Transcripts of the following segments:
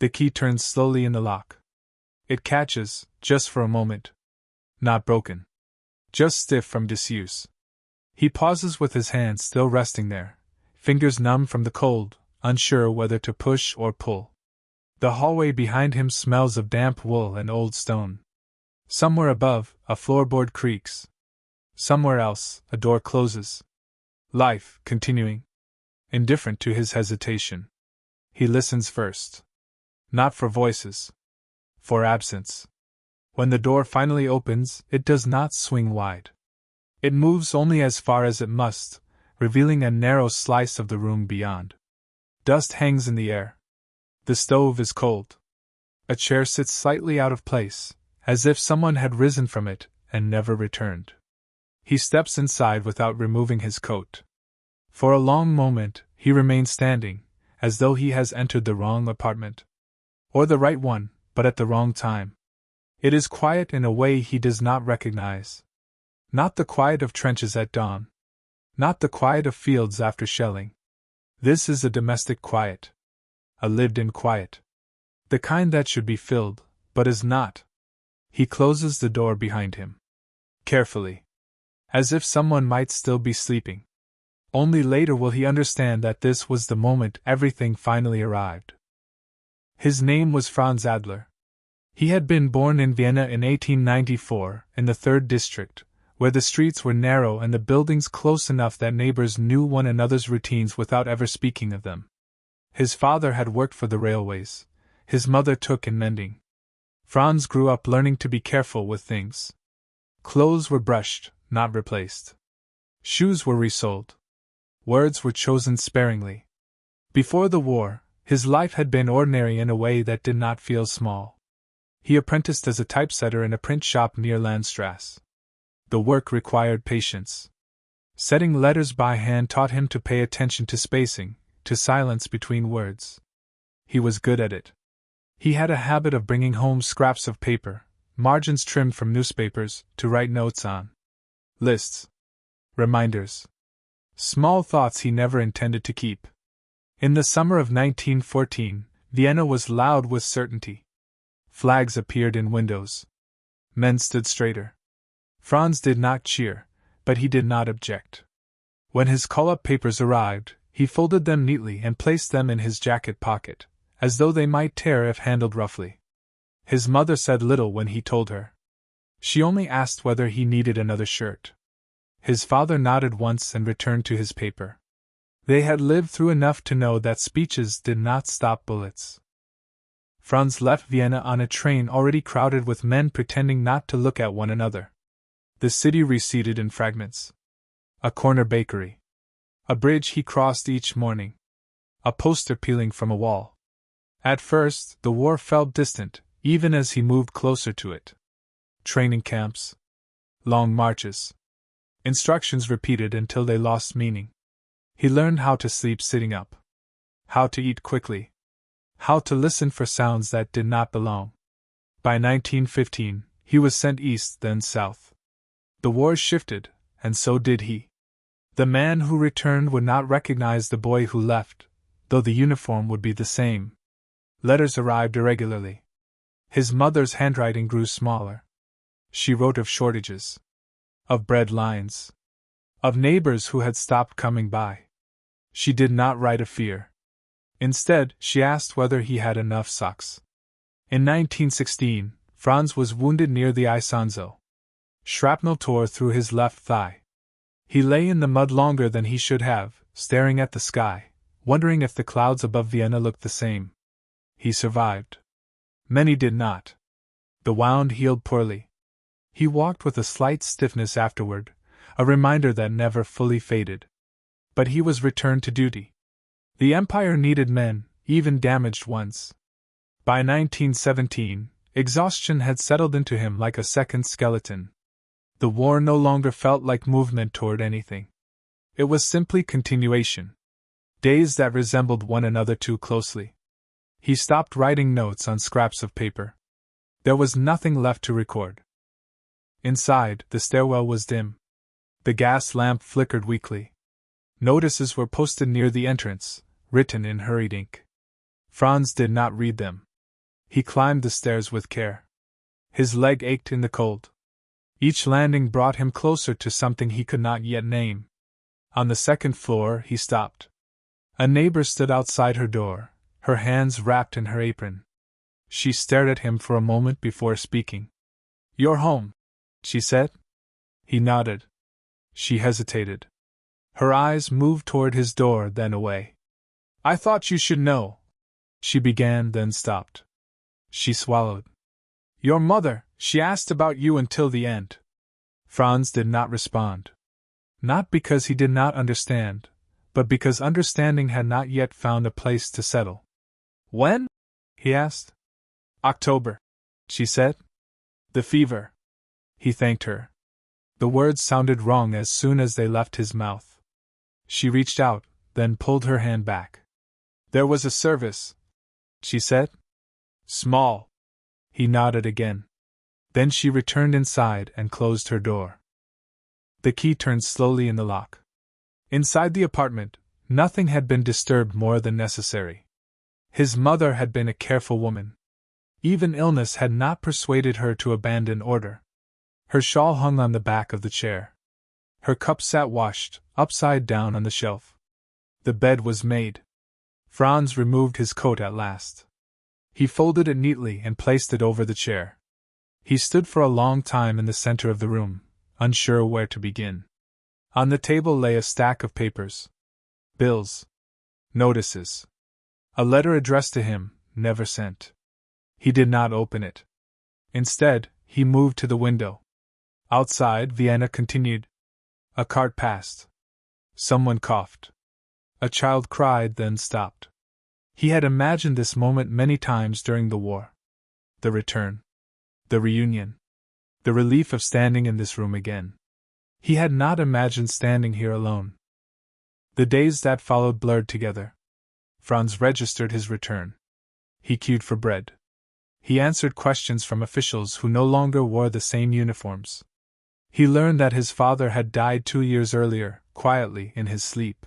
The key turns slowly in the lock. It catches, just for a moment. Not broken. Just stiff from disuse. He pauses with his hand still resting there, fingers numb from the cold, unsure whether to push or pull. The hallway behind him smells of damp wool and old stone. Somewhere above, a floorboard creaks. Somewhere else, a door closes. Life, continuing. Indifferent to his hesitation. He listens first. Not for voices. For absence. When the door finally opens, it does not swing wide. It moves only as far as it must, revealing a narrow slice of the room beyond. Dust hangs in the air. The stove is cold. A chair sits slightly out of place, as if someone had risen from it and never returned. He steps inside without removing his coat. For a long moment, he remains standing, as though he has entered the wrong apartment. Or the right one, but at the wrong time. It is quiet in a way he does not recognize. Not the quiet of trenches at dawn. Not the quiet of fields after shelling. This is a domestic quiet. A lived-in quiet. The kind that should be filled, but is not. He closes the door behind him. Carefully. As if someone might still be sleeping. Only later will he understand that this was the moment everything finally arrived. His name was Franz Adler. He had been born in Vienna in 1894, in the 3rd district, where the streets were narrow and the buildings close enough that neighbors knew one another's routines without ever speaking of them. His father had worked for the railways. His mother took in mending. Franz grew up learning to be careful with things. Clothes were brushed, not replaced. Shoes were resoled. Words were chosen sparingly. Before the war, his life had been ordinary in a way that did not feel small. He apprenticed as a typesetter in a print shop near Landstrasse. The work required patience. Setting letters by hand taught him to pay attention to spacing, to silence between words. He was good at it. He had a habit of bringing home scraps of paper, margins trimmed from newspapers, to write notes on. Lists. Reminders. Small thoughts he never intended to keep. In the summer of 1914, Vienna was loud with certainty. Flags appeared in windows. Men stood straighter. Franz did not cheer, but he did not object. When his call-up papers arrived, he folded them neatly and placed them in his jacket pocket, as though they might tear if handled roughly. His mother said little when he told her. She only asked whether he needed another shirt. His father nodded once and returned to his paper. They had lived through enough to know that speeches did not stop bullets. Franz left Vienna on a train already crowded with men pretending not to look at one another. The city receded in fragments. A corner bakery. A bridge he crossed each morning. A poster peeling from a wall. At first, the war felt distant, even as he moved closer to it. Training camps. Long marches. Instructions repeated until they lost meaning. He learned how to sleep sitting up. How to eat quickly. How to listen for sounds that did not belong. By 1915, he was sent east, then south. The war shifted, and so did he. The man who returned would not recognize the boy who left, though the uniform would be the same. Letters arrived irregularly. His mother's handwriting grew smaller. She wrote of shortages. Of bread lines. Of neighbors who had stopped coming by. She did not write of fear. Instead, she asked whether he had enough socks. In 1916, Franz was wounded near the Isonzo. Shrapnel tore through his left thigh. He lay in the mud longer than he should have, staring at the sky, wondering if the clouds above Vienna looked the same. He survived. Many did not. The wound healed poorly. He walked with a slight stiffness afterward, a reminder that never fully faded. But he was returned to duty. The Empire needed men, even damaged ones. By 1917, exhaustion had settled into him like a second skeleton. The war no longer felt like movement toward anything. It was simply continuation. Days that resembled one another too closely. He stopped writing notes on scraps of paper. There was nothing left to record. Inside, the stairwell was dim. The gas lamp flickered weakly. Notices were posted near the entrance, written in hurried ink. Franz did not read them. He climbed the stairs with care. His leg ached in the cold. Each landing brought him closer to something he could not yet name. On the second floor, he stopped. A neighbor stood outside her door, her hands wrapped in her apron. She stared at him for a moment before speaking. "You're home," she said. He nodded. She hesitated. Her eyes moved toward his door, then away. "I thought you should know," she began, then stopped. She swallowed. "Your mother, she asked about you until the end." Franz did not respond. Not because he did not understand, but because understanding had not yet found a place to settle. "When?" he asked. "October," she said. "The fever." He thanked her. The words sounded wrong as soon as they left his mouth. She reached out, then pulled her hand back. "There was a service," she said. "Small." He nodded again. Then she returned inside and closed her door. The key turned slowly in the lock. Inside the apartment, nothing had been disturbed more than necessary. His mother had been a careful woman. Even illness had not persuaded her to abandon order. Her shawl hung on the back of the chair. Her cup sat washed, upside down on the shelf. The bed was made. Franz removed his coat at last. He folded it neatly and placed it over the chair. He stood for a long time in the center of the room, unsure where to begin. On the table lay a stack of papers. Bills. Notices. A letter addressed to him, never sent. He did not open it. Instead, he moved to the window. Outside, Vienna continued. A cart passed. Someone coughed. A child cried, then stopped. He had imagined this moment many times during the war. The return. The reunion. The relief of standing in this room again. He had not imagined standing here alone. The days that followed blurred together. Franz registered his return. He queued for bread. He answered questions from officials who no longer wore the same uniforms. He learned that his father had died 2 years earlier, quietly in his sleep.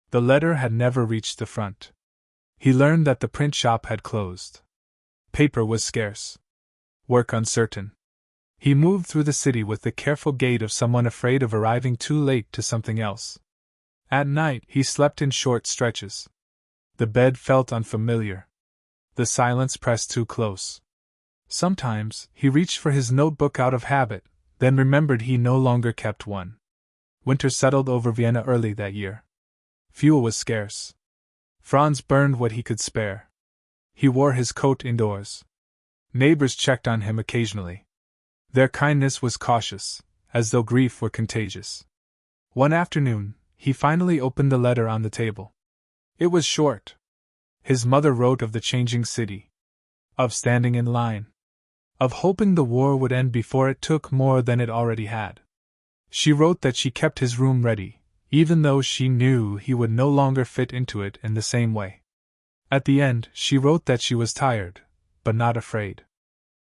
The letter had never reached the front. He learned that the print shop had closed. Paper was scarce. Work uncertain. He moved through the city with the careful gait of someone afraid of arriving too late to something else. At night, he slept in short stretches. The bed felt unfamiliar. The silence pressed too close. Sometimes, he reached for his notebook out of habit, then remembered he no longer kept one. Winter settled over Vienna early that year. Fuel was scarce. Franz burned what he could spare. He wore his coat indoors. Neighbors checked on him occasionally. Their kindness was cautious, as though grief were contagious. One afternoon, he finally opened the letter on the table. It was short. His mother wrote of the changing city. Of standing in line. Of hoping the war would end before it took more than it already had. She wrote that she kept his room ready, even though she knew he would no longer fit into it in the same way. At the end, she wrote that she was tired, but not afraid.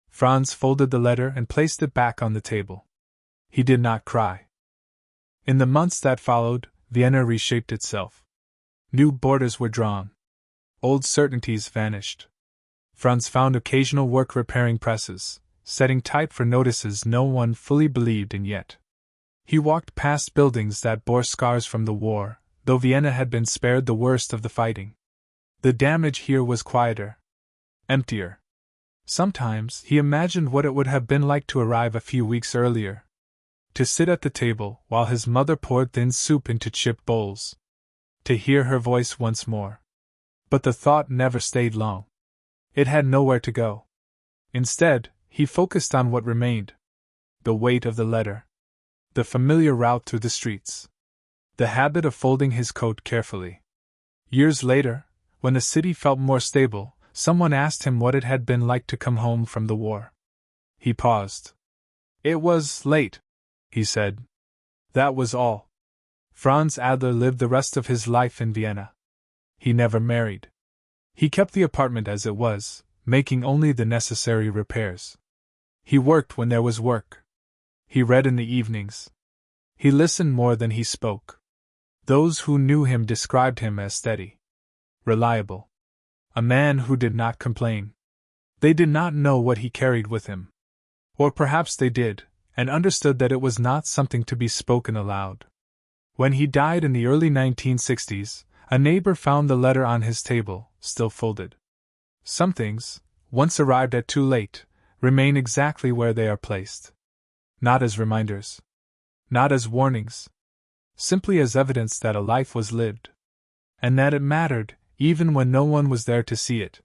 Franz folded the letter and placed it back on the table. He did not cry. In the months that followed, Vienna reshaped itself. New borders were drawn. Old certainties vanished. Franz found occasional work repairing presses, setting type for notices no one fully believed in yet. He walked past buildings that bore scars from the war, though Vienna had been spared the worst of the fighting. The damage here was quieter. Emptier. Sometimes he imagined what it would have been like to arrive a few weeks earlier. To sit at the table while his mother poured thin soup into chipped bowls. To hear her voice once more. But the thought never stayed long. It had nowhere to go. Instead, he focused on what remained. The weight of the letter. The familiar route through the streets. The habit of folding his coat carefully. Years later, when the city felt more stable, someone asked him what it had been like to come home from the war. He paused. It was late, he said. That was all. Franz Adler lived the rest of his life in Vienna. He never married. He kept the apartment as it was, making only the necessary repairs. He worked when there was work. He read in the evenings. He listened more than he spoke. Those who knew him described him as steady. Reliable. A man who did not complain. They did not know what he carried with him. Or perhaps they did, and understood that it was not something to be spoken aloud. When he died in the early 1960s, a neighbor found the letter on his table, still folded. Some things, once arrived at too late, remain exactly where they are placed. Not as reminders. Not as warnings. Simply as evidence that a life was lived. And that it mattered, even when no one was there to see it.